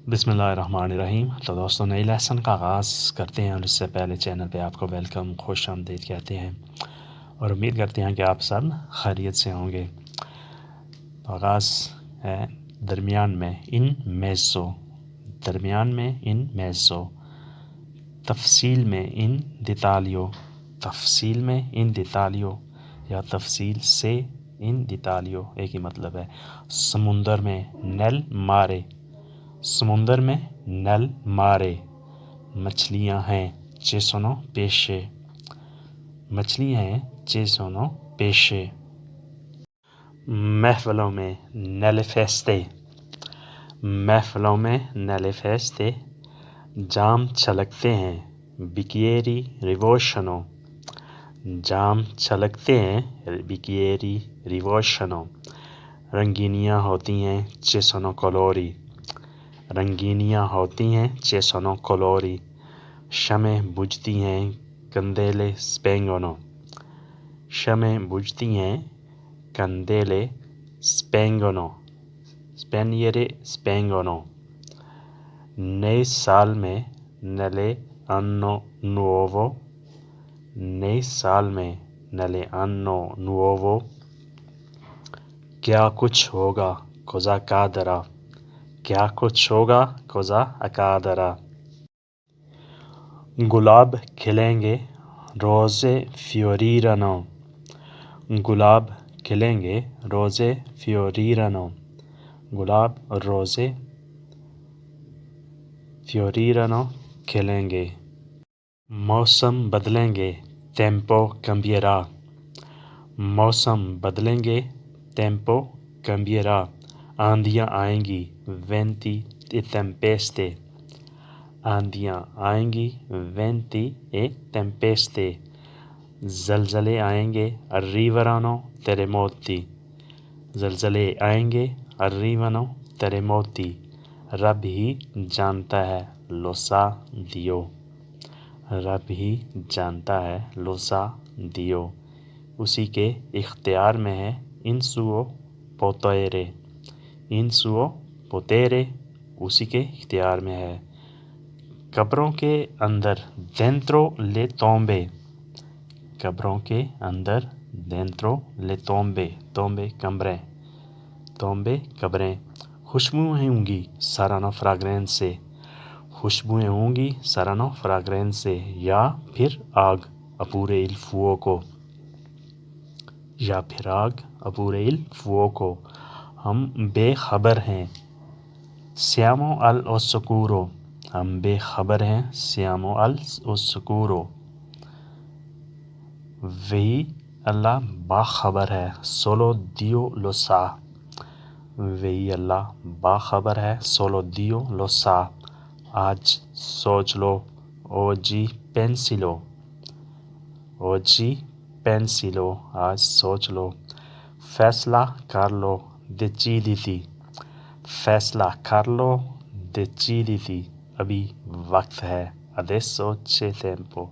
बिस्मिल्लाहिर्रहमानिर्रहीम। तो दोस्तों, नई लेसन का आगाज़ करते हैं और इससे पहले चैनल पे आपको वेलकम, खुश आमदीद कहते हैं और उम्मीद करते हैं कि आप सब खैरियत से होंगे। तो आगाज़ है दरमियान में इन मेज़ो, दरमियान में इन मेज़ो, तफसील में इन दितालियो, तफसील में इन दितालियो या तफसील से इन दितालियो एक ही मतलब है। समुंदर में नल मारे, समुंदर में नल मारे, मछलियाँ हैं चेसोनो पेशे, मछलियाँ हैं चेसोनो पेशे। महफिलों में नल फेस्ते, महफिलों में नल फेस्ते, जाम छलकते हैं बिकिएरी रिवोशनो, जाम छलकते हैं बिकिएरी रिवोशनो। रंगीनियाँ होती हैं चेसोनो कोलोरी, रंगीनियाँ होती हैं चेसोनो कोलोरी। शमें बुझती हैं कंदेले स्पेंगोनो, शमें बुझती हैं कंदेले स्पेंगोनो, स्पेनियरे स्पेंगोनो। नए साल में नले अन्नो नुओवो, नए साल में नले अन्नो नुओवो। क्या कुछ होगा कोज़ा कादरा, क्या कुछ होगा कोज़ा अकादरा। गुलाब खिलेंगे रोज़े फ्योरीरनो, गुलाब खिलेंगे रोज़े फ्योरीरनो, गुलाब रोज़े फ्योरीरनो खिलेंगे। मौसम बदलेंगे टेम्पो कम्बिएरा, मौसम बदलेंगे टेम्पो कम्बिएरा। आंधियाँ आएंगी वेंती ए टेम्पेस्टे, आंधियाँ आएंगी वेंती ए टेम्पेस्टे। ज़लज़ले आएंगे अर्रीवरानो तेरेमोती, ज़लज़ले आएंगे अर्रीवनो तेरेमोती। रब ही जानता है लोसा दियो, रब ही जानता है लोसा दियो। उसी के इख्तियार में है इंसुओ पोतेरे, इंसुओ पोतेरे उसी के इख्तियार में है। कब्रों के अंदर डेंट्रो ले तोम्बे, कब्रों के अंदर डेंट्रो ले तोम्बे, तोम्बे कमरे, तोम्बे कब्रें। खुशबुएं होंगी सारानो फ्राग्रेंस से, खुशबुएं होंगी सारानो फ्राग्रेंस से। या फिर आग अपूरे इल फुओको, या फिर आग अपूरे इल फुओको। हम बेखबर हैं सियामो अल ओसकुरो, हम बेखबर हैं सियामो अल ओसकुरो। वही अल्लाह बाखबर है सोलो दियो लोसा, वही अल्लाह बाखबर है सोलो दियो लोसा। आज सोच लो ओजी पेंसिलो, ओजी पेंसिलो आज सोच लो। फैसला कर लो deciditi, फैसला कर लो deciditi। अभी वक्त है adesso c'è tempo,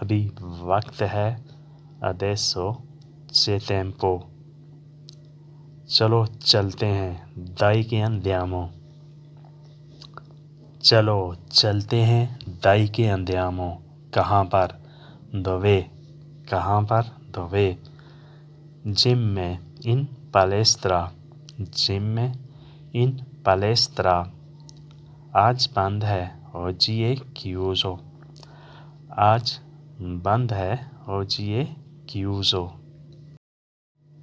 अभी वक्त है adesso c'è tempo। चलो चलते हैं दाई के अंदियामो, चलो चलते हैं दाई के अंदियामो। कहाँ पर दोवे, कहाँ पर दोवे। जिम में इन पालेस्त्रा, जिम में इन पालेस्त्रा। आज बंद है oggi è chiuso, आज बंद है oggi è chiuso।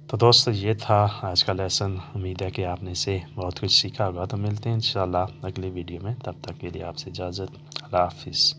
तो दोस्तों, ये था आज का लेसन। उम्मीद है कि आपने इसे बहुत कुछ सीखा होगा। तो मिलते हैं इंशाल्लाह अगली वीडियो में, तब तक के लिए आपसे इजाज़त। अल्लाह हाफिज़।